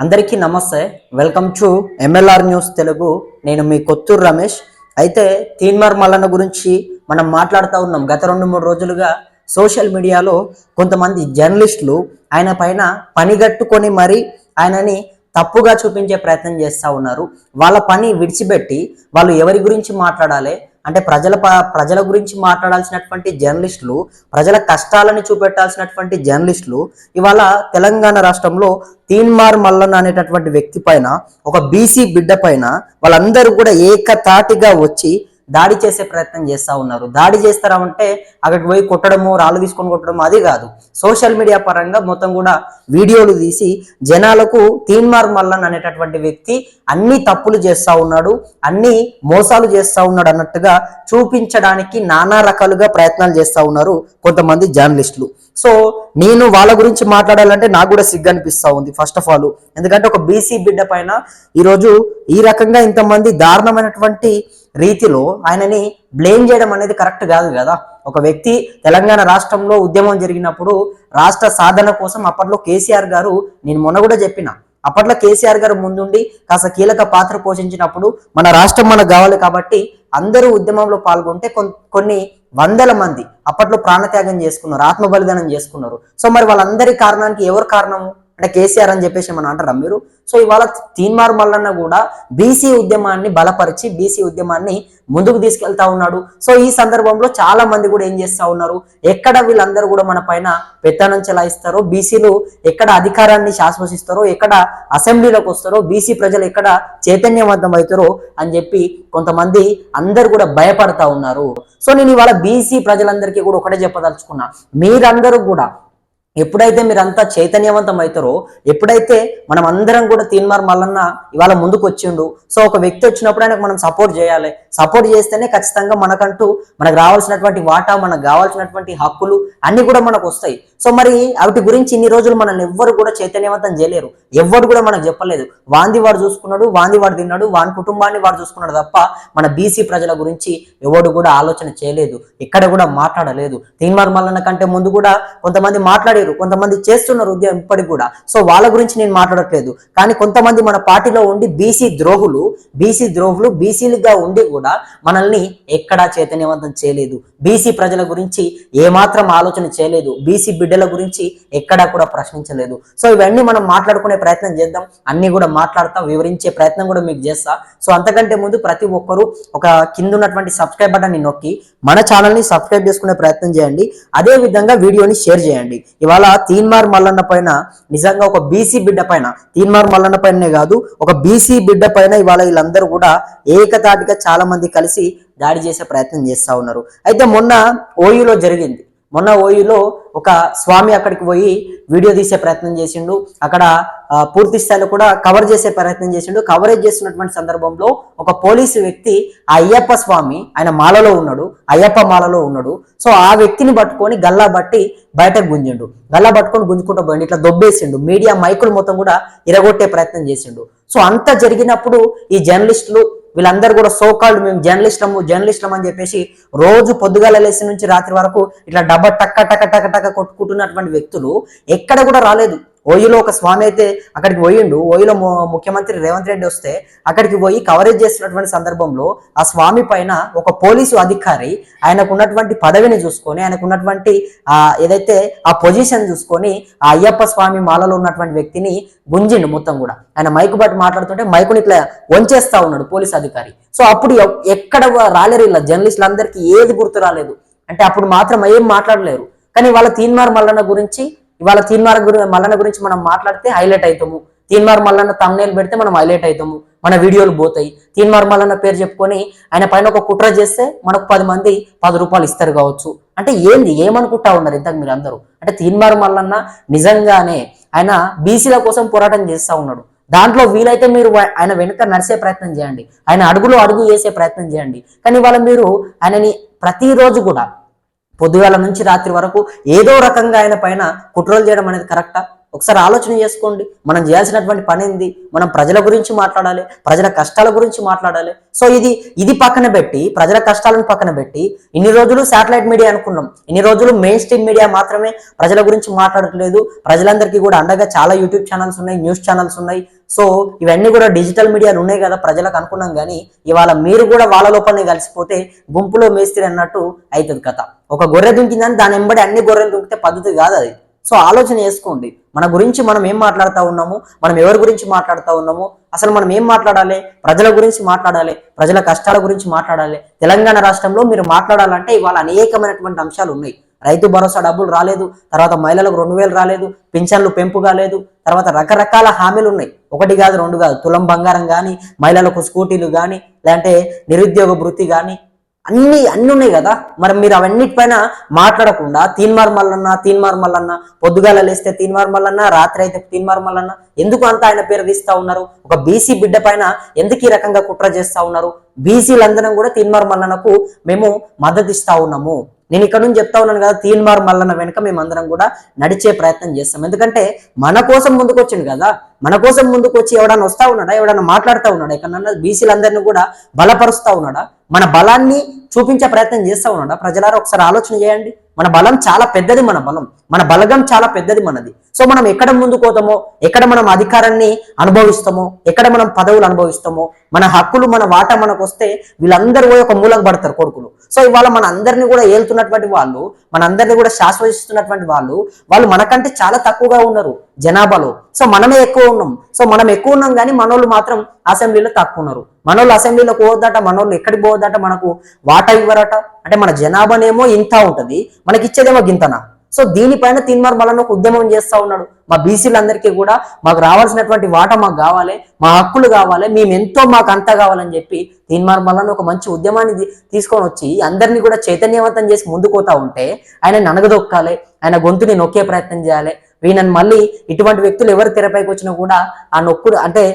అందరికీ నమస్తే. Welcome to MLR news Telugu. నేను మీ కొత్తూరు రమేష్. అయితే తీన్మార్ మల్లన్న గురించి మనం మాట్లాడుతూ ఉన్నాం. గత 2-3 రోజులుగా సోషల్ మీడియాలో కొంతమంది జర్నలిస్టులు ఆయన పైన పనిగట్టుకొని మరి ఆయనని తప్పుగా చూపించే ప్రయత్నం చేస్తూ ఉన్నారు. వాళ్ళ పని విడిచిపెట్టి వాళ్ళు ఎవరి గురించి మాట్లాడాలి అంటే ప్రజల గురించి మాట్లాడాల్సినటువంటి జర్నలిస్టులు, ప్రజల కష్టాలని చూపెట్టాల్సినటువంటి జర్నలిస్టులు ఇవాళ తెలంగాణ రాష్ట్రంలో తీన్మార్ మల్లన్న అనేటటువంటి వ్యక్తి పైన, ఒక బీసీ బిడ్డ పైన వాళ్ళందరూ కూడా ఏకతాటిగా వచ్చి దాడి చేసే ప్రయత్నం చేస్తూ ఉన్నారు. దాడి చేస్తారా అంటే అక్కడికి పోయి కొట్టడము, రాళ్ళు తీసుకొని కొట్టడము అది కాదు. సోషల్ మీడియా పరంగా మొత్తం కూడా వీడియోలు తీసి జనాలకు తీన్మార్ మల్లన్న అనేటటువంటి వ్యక్తి అన్ని తప్పులు చేస్తూ ఉన్నాడు, అన్ని మోసాలు చేస్తూ ఉన్నాడు అన్నట్టుగా చూపించడానికి నానా రకాలుగా ప్రయత్నాలు చేస్తూ ఉన్నారు కొంతమంది జర్నలిస్టులు. సో నేను వాళ్ళ గురించి మాట్లాడాలంటే నాకు కూడా సిగ్గు అనిపిస్తూ ఉంది ఫస్ట్ ఆఫ్ ఆల్. ఎందుకంటే ఒక బీసీ బిడ్డ పైన ఈరోజు ఈ రకంగా ఇంతమంది దారుణమైనటువంటి రీతిలో ఆయనని బ్లేమ్ చేయడం అనేది కరెక్ట్ కాదు కదా. ఒక వ్యక్తి తెలంగాణ రాష్ట్రంలో ఉద్యమం జరిగినప్పుడు రాష్ట్ర సాధన కోసం అప్పట్లో కేసీఆర్ గారు, నేను మొన్న కూడా చెప్పిన, అప్పట్లో కేసీఆర్ గారు ముందుండి కాస్త కీలక పాత్ర పోషించినప్పుడు మన రాష్ట్రం మనకు కావాలి కాబట్టి అందరూ ఉద్యమంలో పాల్గొంటే కొన్ని వందల మంది అప్పట్లో ప్రాణత్యాగం చేసుకున్నారు, ఆత్మ బలిదానం చేసుకున్నారు. సో మరి వాళ్ళందరి కారణానికి ఎవరు కారణము అంటే కేసీఆర్ అని చెప్పేసి ఏమన్నా అంటారా మీరు? సో ఇవాళ తీన్మార్ మల్లన్న కూడా బీసీ ఉద్యమాన్ని బలపరిచి బీసీ ఉద్యమాన్ని ముందుకు తీసుకెళ్తా ఉన్నాడు. సో ఈ సందర్భంలో చాలా మంది కూడా ఏం చేస్తా ఉన్నారు, ఎక్కడ వీళ్ళందరూ కూడా మన పైన పెత్తనం చెలాయిస్తారో, బీసీలు ఎక్కడ అధికారాన్ని శాశ్వసిస్తారో, ఎక్కడ అసెంబ్లీలోకి వస్తారో, బీసీ ప్రజలు ఎక్కడ చైతన్యవంతం అవుతారో అని చెప్పి కొంతమంది అందరు కూడా భయపడతా ఉన్నారు. సో నేను ఇవాళ బీసీ ప్రజలందరికీ కూడా ఒకటే చెప్పదలుచుకున్నా, మీరందరూ కూడా ఎప్పుడైతే మీరంతా చైతన్యవంతం అవుతారో, ఎప్పుడైతే మనం అందరం కూడా తీన్మార్ మల్లన్న ఇవాళ ముందుకు వచ్చిండు, సో ఒక వ్యక్తి వచ్చినప్పుడు ఆయనకు మనం సపోర్ట్ చేయాలి. సపోర్ట్ చేస్తేనే ఖచ్చితంగా మనకు రావాల్సినటువంటి వాటా, మనకు కావాల్సినటువంటి హక్కులు అన్ని కూడా మనకు వస్తాయి. సో మరి వాటి గురించి ఇన్ని రోజులు మనల్ని ఎవ్వరు కూడా చైతన్యవంతం చేయలేరు, ఎవ్వరు కూడా మనకు చెప్పలేదు. వాంది వాడు చూసుకున్నాడు, వాంది వాడు తిన్నాడు, వాని కుటుంబాన్ని వాడు చూసుకున్నాడు తప్ప మన బీసీ ప్రజల గురించి ఎవడు కూడా ఆలోచన చేయలేదు, ఎక్కడ కూడా మాట్లాడలేదు. తీన్మార్ మల్లన్న కంటే ముందు కూడా కొంతమంది మాట్లాడారు, కొంతమంది చేస్తున్నారు ఉద్యమం ఇప్పటికి కూడా. సో వాళ్ళ గురించి నేను మాట్లాడట్లేదు. కానీ కొంతమంది మన పార్టీలో ఉండి బీసీ ద్రోహులు బీసీలుగా ఉండి కూడా మనల్ని ఎక్కడా చైతన్యవంతం చేయలేదు, బీసీ ప్రజల గురించి ఏమాత్రం ఆలోచన చేయలేదు, బీసీ బిడ్డల గురించి ఎక్కడా కూడా ప్రశ్నించలేదు. సో ఇవన్నీ మనం మాట్లాడుకునే ప్రయత్నం చేద్దాం, అన్ని కూడా మాట్లాడతా, వివరించే ప్రయత్నం కూడా మీకు చేస్తా. సో అంతకంటే ముందు ప్రతి ఒక్కరూ ఒక కింద ఉన్నటువంటి సబ్స్క్రైబ్ బటన్ ని నొక్కి మన ఛానల్ ని సబ్స్క్రైబ్ చేసుకునే ప్రయత్నం చేయండి. అదే విధంగా వీడియోని షేర్ చేయండి. ఇవాళ తీన్మార్ మల్లన్న పైన నిజంగా ఒక బీసీ బిడ్డ పైన, తీన్మార్ మల్లన్న పైనే కాదు ఒక బీసీ బిడ్డ పైన ఇవాళ వీళ్ళందరూ కూడా ఏకతాటిగా చాలా మంది కలిసి దాడి చేసే ప్రయత్నం చేస్తా ఉన్నారు. అయితే మొన్న ఓయూలో జరిగింది. మొన్న ఓయూలో ఒక స్వామి అక్కడికి పోయి వీడియో తీసే ప్రయత్నం చేసిండు, అక్కడ పూర్తి స్థాయిలో కూడా కవర్ చేసే ప్రయత్నం చేసిండు. కవరేజ్ చేస్తున్నటువంటి సందర్భంలో ఒక పోలీసు వ్యక్తి ఆ అయ్యప్ప స్వామి, ఆయన మాలలో ఉన్నాడు, అయ్యప్ప మాలలో ఉన్నాడు. సో ఆ వ్యక్తిని పట్టుకొని గల్లా బట్టి బయటకు గుంజిండు, గల్లా పట్టుకొని గుంజుకుంటూ పోయిండు, ఇట్లా దొబ్బేసిండు, మీడియా మైకులు మొత్తం కూడా ఇరగొట్టే ప్రయత్నం చేసిండు. సో అంత జరిగినప్పుడు ఈ జర్నలిస్టులు వీళ్ళందరూ కూడా సోకాల్డ్ మేము జర్నలిస్టం అని చెప్పేసి రోజు పొద్దుగాల లేసి నుంచి రాత్రి వరకు ఇట్లా డబ్బా టక్క టక్క టక్క టక్క కొట్టుకుంటున్నటువంటి వ్యక్తులు ఎక్కడ కూడా రాలేదు. ఓయూలో ఒక స్వామి అయితే అక్కడికి పోయిండు, ఓయూలో ముఖ్యమంత్రి రేవంత్ రెడ్డి వస్తే అక్కడికి పోయి కవరేజ్ చేస్తున్నటువంటి సందర్భంలో ఆ స్వామి పైన ఒక పోలీసు అధికారి ఆయనకు ఉన్నటువంటి పదవిని చూసుకొని, ఆయనకు ఉన్నటువంటి ఏదైతే ఆ పొజిషన్ చూసుకొని ఆ అయ్యప్ప స్వామి మాలలో ఉన్నటువంటి వ్యక్తిని గుంజిండు మొత్తం కూడా. ఆయన మైకు బట్టి మాట్లాడుతుంటే మైకుని ఇట్లా వంచేస్తా ఉన్నాడు పోలీసు అధికారి. సో అప్పుడు ఎక్కడ రాలేరు ఇలా జర్నలిస్టులు అందరికీ ఏది గుర్తు రాలేదు, అంటే అప్పుడు మాత్రం ఏం మాట్లాడలేరు. కానీ వాళ్ళ తీన్మార్ మల్లన్న గురించి, ఇవాళ తీన్మార్ మల్లన్న గురించి మనం మాట్లాడితే హైలైట్ అవుతాము, తీన్మార్ మల్లన్న థంబ్నెయిల్ పెడితే మనం హైలైట్ అవుతాము, మన వీడియోలు పోతాయి. తీన్మార్ మల్లన్న పేరు చెప్పుకొని ఆయన పైన ఒక కుట్ర చేస్తే మనకు 10 మంది 10 రూపాయలు ఇస్తారు కావచ్చు. అంటే ఏమనుకుంటా ఉన్నారు ఇంతకు మీరు అందరూ? అంటే తీన్మార్ మల్లన్న నిజంగానే ఆయన బీసీల కోసం పోరాటం చేస్తూ ఉన్నాడు. దాంట్లో వీలైతే మీరు ఆయన వెనుక నడిచే ప్రయత్నం చేయండి, ఆయన అడుగు వేసే ప్రయత్నం చేయండి. కానీ ఇవాళ మీరు ఆయనని ప్రతిరోజు కూడా పొద్దుగాల నుంచి రాత్రి వరకు ఏదో రకంగా ఆయన పైన కుట్రలు చేయడం అనేది కరెక్టా? ఒకసారి ఆలోచన చేసుకోండి. మనం చేయాల్సినటువంటి పని ఏంది? మనం ప్రజల గురించి మాట్లాడాలి, ప్రజల కష్టాల గురించి మాట్లాడాలి. సో ఇది పక్కన పెట్టి, ప్రజల కష్టాలను పక్కన పెట్టి, ఇన్ని రోజులు శాటిలైట్ మీడియా అనుకున్నాం, ఇన్ని రోజులు మెయిన్ స్ట్రీమ్ మీడియా మాత్రమే ప్రజల గురించి మాట్లాడట్లేదు. ప్రజలందరికీ కూడా అండగా చాలా యూట్యూబ్ ఛానల్స్ ఉన్నాయి, న్యూస్ ఛానల్స్ ఉన్నాయి. సో ఇవన్నీ కూడా డిజిటల్ మీడియాలు ఉన్నాయి కదా ప్రజలకు అనుకున్నాం. కానీ ఇవాళ మీరు కూడా వాళ్ళ లోపలనే కలిసిపోతే గుంపులో మేస్త్రి అన్నట్టు అవుతుంది కథ. ఒక గొర్రె దుంకిందని దాని వెంబడి అన్ని గొర్రెలు దుంకితే పద్ధతి కాదు అది. సో ఆలోచన చేసుకోండి, మన గురించి మనం ఏం మాట్లాడుతూ ఉన్నాము, మనం ఎవరి గురించి మాట్లాడుతూ ఉన్నాము, అసలు మనం ఏం మాట్లాడాలి? ప్రజల గురించి మాట్లాడాలి, ప్రజల కష్టాల గురించి మాట్లాడాలి. తెలంగాణ రాష్ట్రంలో మీరు మాట్లాడాలంటే ఇవాళ అనేకమైనటువంటి అంశాలు ఉన్నాయి. రైతు భరోసా డబ్బులు రాలేదు, తర్వాత మహిళలకు 2000 రాలేదు, పింఛన్లు పెంపు కాలేదు, తర్వాత రకరకాల హామీలు ఉన్నాయి. 1 కాదు 2 కాదు, తులం బంగారం కానీ, మహిళలకు స్కూటీలు కానీ, లేదంటే నిరుద్యోగ భృతి కానీ, అన్ని ఉన్నాయి కదా. మరి మీరు అవన్నిటిపైన మాట్లాడకుండా తీన్మార్ మల్లన్న పొద్దుగాల లేస్తే తీన్మార్ మల్లన్న, రాత్రి అయితే తీన్మార్ మల్లన్న, ఎందుకు అంతా ఆయన పేరు తీస్తా ఉన్నారు? ఒక బీసీ బిడ్డ పైన ఎందుకు ఈ రకంగా కుట్ర చేస్తా ఉన్నారు? బీసీలందరం కూడా తీన్మార్ మల్లన్నకు మేము మద్దతు ఇస్తా ఉన్నాము. నేను ఇక్కడ నుంచి చెప్తా ఉన్నాను కదా, తీన్మార్ మల్లన్న వెనుక మేమందరం కూడా నడిచే ప్రయత్నం చేస్తాం. ఎందుకంటే మన కోసం ముందుకు వచ్చింది కదా, మన కోసం ముందుకు వచ్చి ఎవడన్నా వస్తా ఉన్నాడా, ఎవడన్నా మాట్లాడుతూ ఉన్నాడా, ఎక్కడన్నా బీసీలందరినీ కూడా బలపరుస్తా ఉన్నాడా, మన బలాన్ని చూపించే ప్రయత్నం చేస్తా ఉన్నాడా? ప్రజలారా ఒకసారి ఆలోచన చేయండి. మన బలం చాలా పెద్దది, మన బలగం చాలా పెద్దది మనది. సో మనం ఎక్కడ ముందుకు పోతామో, ఎక్కడ మనం అధికారాన్ని అనుభవిస్తామో, ఎక్కడ మనం పదవులు అనుభవిస్తామో, మన హక్కులు మన వాటా మనకు వస్తే వీళ్ళందరూ పోయి ఒక మూలకు పడతారు కొడుకులు. సో ఇవాళ మన అందరినీ కూడా ఏలుతున్నటువంటి వాళ్ళు, మన అందరినీ కూడా శాశ్వతిస్తున్నటువంటి వాళ్ళు మనకంటే చాలా తక్కువగా ఉన్నారు జనాభాలో. సో మనమే ఎక్కువ ఉన్నాం. సో మనం ఎక్కువ ఉన్నాం కానీ మనోళ్ళు మాత్రం అసెంబ్లీలో తక్కువ ఉన్నారు. మనోళ్ళు అసెంబ్లీలో పోవద్దట, మనోళ్ళు ఎక్కడికి పోవద్దట, మనకు వాటా ఇవ్వరట. అంటే మన జనాభానేమో ఇంత ఉంటది, మనకి ఇచ్చేదేమో గింతనా. సో దీనిపైన తీన్మార్ మల్లన్న ఒక ఉద్యమం చేస్తా ఉన్నాడు. మా బీసీలందరికీ కూడా మాకు రావాల్సినటువంటి వాటా మాకు కావాలి, మా హక్కులు కావాలి, మేమెంతో మాకు అంతా కావాలని చెప్పి తీన్మార్ మల్లన్న ఒక మంచి ఉద్యమాన్ని తీసుకొని వచ్చి అందరినీ కూడా చైతన్యవంతం చేసి ముందుకు పోతా ఉంటే ఆయన ననగదొక్కాలి, ఆయన గొంతుని నొక్కే ప్రయత్నం చేయాలి. వీళ్ళని మళ్ళీ ఇటువంటి వ్యక్తులు ఎవరు తెరపైకి వచ్చినా కూడా ఆ నొక్కుడు అంటే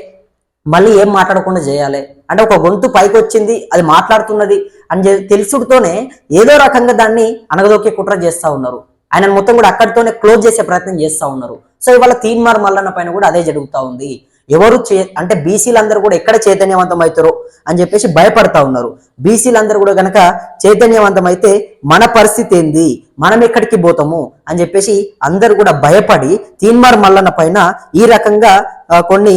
మళ్ళీ ఏం మాట్లాడకుండా చేయాలి. అంటే ఒక గొంతు పైకి వచ్చింది, అది మాట్లాడుతున్నది అని తెలుసుడుతోనే ఏదో రకంగా దాన్ని అనగదొక్కే కుట్ర చేస్తా ఉన్నారు. ఆయన మొత్తం కూడా అక్కడితోనే క్లోజ్ చేసే ప్రయత్నం చేస్తా ఉన్నారు. సో ఇవాళ తీన్మార్ మల్లన్న పైన కూడా అదే జరుగుతూ ఉంది. ఎవరు అంటే బీసీలందరూ కూడా ఎక్కడ చైతన్యవంతం అవుతారో అని చెప్పేసి భయపడతా ఉన్నారు. బీసీలందరూ కూడా గనక చైతన్యవంతం అయితే మన పరిస్థితి ఏంది, మనం ఎక్కడికి పోతాము అని చెప్పేసి అందరూ కూడా భయపడి తీన్మార్ మల్లన్న పైన ఈ రకంగా కొన్ని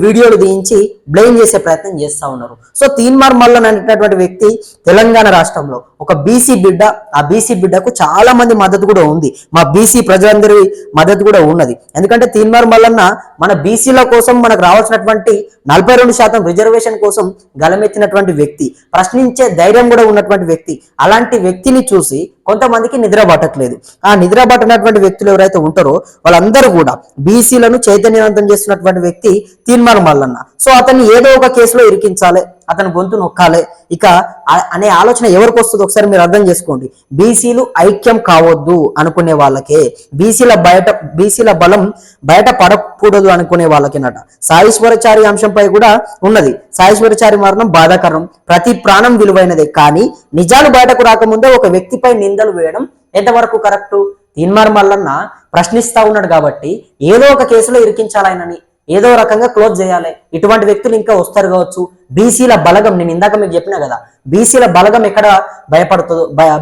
వీడియోలు తీయించి బ్లేమ్ చేసే ప్రయత్నం చేస్తా ఉన్నారు. సో తీన్మార్ మల్లన్న అనేటటువంటి వ్యక్తి తెలంగాణ రాష్ట్రంలో ఒక బీసీ బిడ్డ. ఆ బీసీ బిడ్డకు చాలా మంది మద్దతు కూడా ఉంది, మా బీసీ ప్రజలందరి మద్దతు కూడా ఉన్నది. ఎందుకంటే తీన్మార్ మల్లన్న మన బీసీల కోసం మనకు రావాల్సినటువంటి 42% రిజర్వేషన్ కోసం గలమెత్తినటువంటి వ్యక్తి, ప్రశ్నించే ధైర్యం కూడా ఉన్నటువంటి వ్యక్తి. అలాంటి వ్యక్తిని చూసి కొంతమందికి నిద్ర పట్టట్లేదు. ఆ నిద్ర పట్టినటువంటి వ్యక్తులు ఎవరైతే ఉంటారో వాళ్ళందరూ కూడా బీసీలను చైతన్యవంతం చేస్తున్నటువంటి వ్యక్తి తీన్మార్ మల్లన్న. సో అతన్ని ఏదో ఒక కేసులో ఇరికించాలి, అతని గొంతు నొక్కాలి ఇక అనే ఆలోచన ఎవరికి వస్తుందో ఒకసారి మీరు అర్థం చేసుకోండి. బీసీలు ఐక్యం కావద్దు అనుకునే వాళ్ళకే, బీసీల బలం బయట పడకూడదు అనుకునే వాళ్ళకేనట. సాయేశ్వరాచారి అంశంపై కూడా ఉన్నది. సాయేశ్వరాచారి మరణం బాధాకరం, ప్రతి ప్రాణం విలువైనదే, కానీ నిజాలు బయటకు రాకముందే ఒక వ్యక్తిపై నిందలు వేయడం ఎంతవరకు కరెక్టు? తీన్మార్ మల్లన్న ప్రశ్నిస్తా ఉన్నాడు కాబట్టి ఏదో ఒక కేసులో ఇరికించాలనని, ఏదో రకంగా క్లోజ్ చేయాలి. ఇటువంటి వ్యక్తులు ఇంకా వస్తారు కావచ్చు. బీసీల బలగం, నేను ఇందాక మీకు చెప్పినా కదా, బీసీల బలగం ఎక్కడ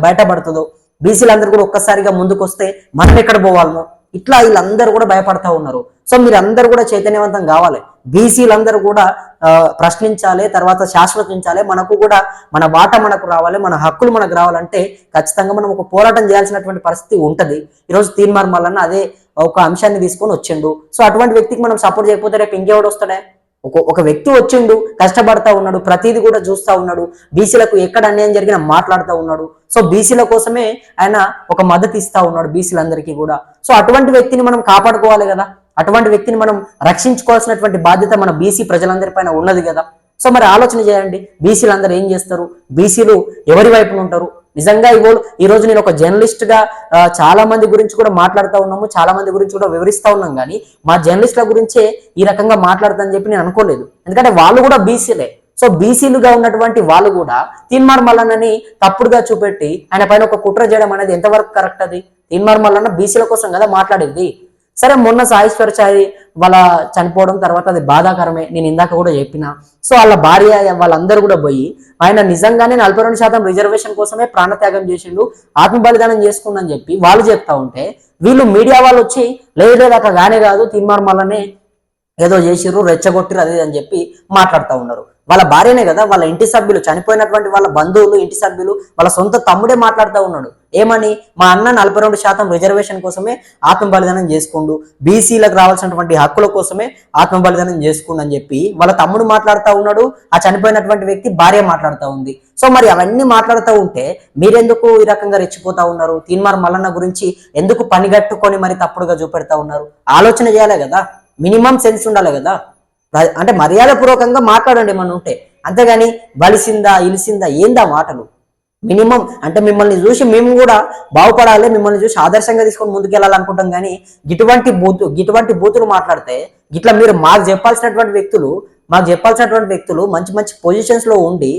బయటపడుతుందో, బీసీలందరూ కూడా ఒక్కసారిగా ముందుకు వస్తే మనం ఎక్కడ పోవాలనో ఇట్లా వీళ్ళందరూ కూడా భయపడతా ఉన్నారు. సో మీరందరూ కూడా చైతన్యవంతం కావాలి, బీసీలందరూ కూడా ప్రశ్నించాలి, తర్వాత శాశ్వతించాలి. మనకు కూడా మన వాటా మనకు రావాలి, మన హక్కులు మనకు రావాలంటే ఖచ్చితంగా మనం ఒక పోరాటం చేయాల్సినటువంటి పరిస్థితి ఉంటది. ఈరోజు తీన్మార్ మల్లన్న అదే ఒక అంశాన్ని తీసుకొని వచ్చిండు. సో అటువంటి వ్యక్తికి మనం సపోర్ట్ చేయకపోతే రేపు ఇంకెవడు వస్తాడే? ఒక వ్యక్తి వచ్చిండు, కష్టపడతా ఉన్నాడు, ప్రతిదీ కూడా చూస్తా ఉన్నాడు, బీసీలకు ఎక్కడ అన్యాయం జరిగినా మాట్లాడుతూ ఉన్నాడు. సో బీసీల కోసమే ఆయన ఒక మద్దతు ఇస్తా ఉన్నాడు బీసీలందరికీ కూడా. సో అటువంటి వ్యక్తిని మనం కాపాడుకోవాలి కదా, అటువంటి వ్యక్తిని మనం రక్షించుకోవాల్సినటువంటి బాధ్యత మన బీసీ ప్రజలందరిపైన ఉన్నది కదా. సో మరి ఆలోచన చేయండి, బీసీలందరూ ఏం చేస్తారు, బీసీలు ఎవరి వైపున ఉంటారు? నిజంగా ఈ రోజు నేను ఒక జర్నలిస్ట్ గా చాలా మంది గురించి కూడా మాట్లాడుతూ ఉన్నాము, చాలా మంది గురించి కూడా వివరిస్తా ఉన్నాం. కానీ మా జర్నలిస్టుల గురించే ఈ రకంగా మాట్లాడతానని చెప్పి నేను అనుకోలేదు. ఎందుకంటే వాళ్ళు కూడా బీసీలే. సో బీసీలుగా ఉన్నటువంటి వాళ్ళు కూడా తీన్మార్ మల్లన్నని తప్పుడుగా చూపెట్టి ఆయన పైన ఒక కుట్ర చేయడం అనేది ఎంతవరకు కరెక్ట్? అది తీన్మార్ మల్లన్న బీసీల కోసం కదా మాట్లాడేది. సరే మొన్న సాయేశ్వర్ చాయ్ వాళ్ళ చనిపోవడం తర్వాత అది బాధాకరమే, నేను ఇందాక కూడా చెప్పిన. సో వాళ్ళ భార్య వాళ్ళందరూ కూడా పోయి ఆయన నిజంగానే 42% రిజర్వేషన్ కోసమే ప్రాణత్యాగం చేసిండు, ఆత్మ బలిదానం చేసుకుందని చెప్పి వాళ్ళు చెప్తా ఉంటే వీళ్ళు మీడియా వాళ్ళు వచ్చి లేదు లేదు అట్లా గానే కాదు, తీన్మార్ మల్లనే ఏదో చేసిర్రు, రెచ్చగొట్టిరు అది అని చెప్పి మాట్లాడుతూ ఉన్నారు. వాళ్ళ భార్యనే కదా, వాళ్ళ ఇంటి సభ్యులు, చనిపోయినటువంటి వాళ్ళ బంధువులు, ఇంటి సభ్యులు, వాళ్ళ సొంత తమ్ముడే మాట్లాడుతూ ఉన్నాడు. ఏమని? మా అన్న 42% రిజర్వేషన్ కోసమే ఆత్మ బలిదానం చేసుకుండు, బీసీలకు రావాల్సినటువంటి హక్కుల కోసమే ఆత్మ బలిదానం చేసుకుండు అని చెప్పి వాళ్ళ తమ్ముడు మాట్లాడుతూ ఉన్నాడు. ఆ చనిపోయినటువంటి వ్యక్తి భార్య మాట్లాడుతూ ఉంది. సో మరి అవన్నీ మాట్లాడుతూ ఉంటే మీరెందుకు ఈ రకంగా రెచ్చిపోతా ఉన్నారు? తీన్మార్ మల్లన్న గురించి ఎందుకు పనిగట్టుకొని మరి తప్పుడుగా చూపెడతా ఉన్నారు? ఆలోచన చేయాలి కదా, మినిమం సెన్స్ ఉండాలి కదా. అంటే మర్యాదపూర్వకంగా మాట్లాడండి మనం ఉంటే, అంతేగాని బలిసిందా ఇలిసిందా ఏందా మాటలు? మినిమం అంటే మిమ్మల్ని చూసి మేము కూడా బాగుపడాలి, మిమ్మల్ని చూసి ఆదర్శంగా తీసుకొని ముందుకెళ్ళాలనుకుంటాం. కానీ గిటువంటి బూతులు మాట్లాడితే గిట్లా మీరు మాకు చెప్పాల్సినటువంటి వ్యక్తులు మంచి మంచి పొజిషన్స్ లో ఉండి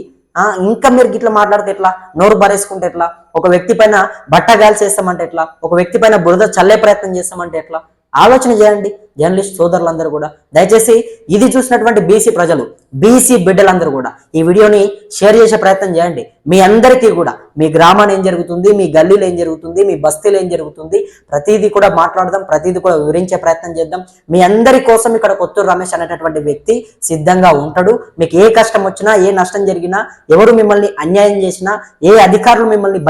ఇంకా మీరు గిట్లా మాట్లాడితే ఎట్లా? నోరు బరేసుకుంటే ఎట్లా? ఒక వ్యక్తి పైన బట్ట గాల్చేస్తామంటే ఎట్లా? ఒక వ్యక్తి పైన బురద చల్లే ప్రయత్నం చేస్తామంటే ఎట్లా? ఆలోచన చేయండి జర్నలిస్ట్ సోదరులందరూ కూడా. దయచేసి ఇది చూసినటువంటి బీసీ ప్రజలు, బీసీ బిడ్డలందరూ కూడా ఈ వీడియోని షేర్ చేసే ప్రయత్నం చేయండి. మీ అందరికీ కూడా మీ గ్రామాన్ని ఏం జరుగుతుంది, మీ గల్లీలో ఏం జరుగుతుంది, మీ బస్తీలో ఏం జరుగుతుంది, ప్రతిదీ కూడా మాట్లాడదాం, ప్రతిదీ కూడా వివరించే ప్రయత్నం చేద్దాం. మీ అందరి కోసం ఇక్కడ కొత్తూరు రమేష్ అనేటటువంటి వ్యక్తి సిద్ధంగా ఉంటాడు. మీకు ఏ కష్టం వచ్చినా, ఏ నష్టం జరిగినా, ఎవరు మిమ్మల్ని అన్యాయం చేసినా, ఏ అధికారులు మిమ్మల్ని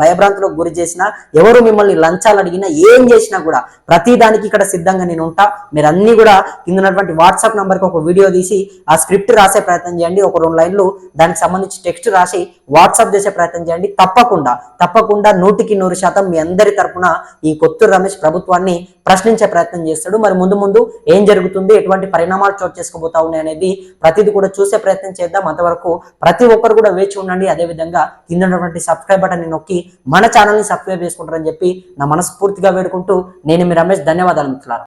భయభ్రాంతులకు గురి చేసినా, ఎవరు మిమ్మల్ని లంచాలు అడిగినా, ఏం చేసినా కూడా ప్రతి దానికి ఇక్కడ సిద్ధంగా నేను ఉంటా. మీరు అన్ని కూడా కింద ఉన్నటువంటి వాట్సాప్ నంబర్కి ఒక వీడియో తీసి ఆ స్క్రిప్ట్ రాసే ప్రయత్నం చేయండి. ఒక 2 లైన్లు దానికి సంబంధించి టెక్స్ట్ రాసి వాట్సాప్ చేసే ప్రయత్నం చేయండి. తప్పకుండా 100% మీ అందరి తరపున ఈ కొత్తూరు రమేష్ ప్రభుత్వాన్ని ప్రశ్నించే ప్రయత్నం చేస్తాడు. మరి ముందు ఏం జరుగుతుంది, ఎటువంటి పరిణామాలు చోటు చేసుకోబోతా ఉన్నాయి అనేది ప్రతిదీ కూడా చూసే ప్రయత్నం చేద్దాం. అంతవరకు ప్రతి ఒక్కరు కూడా వేచి ఉండండి. అదేవిధంగా కింద ఉన్నటువంటి సబ్స్క్రైబ్ బటన్ నొక్కి మన ఛానల్ని సబ్స్క్రైబ్ చేసుకుంటారని చెప్పి నా మనస్ఫూర్తిగా వేడుకుంటూ నేను మీ రమేష్. ధన్యవాదాలు మిత్రులారా.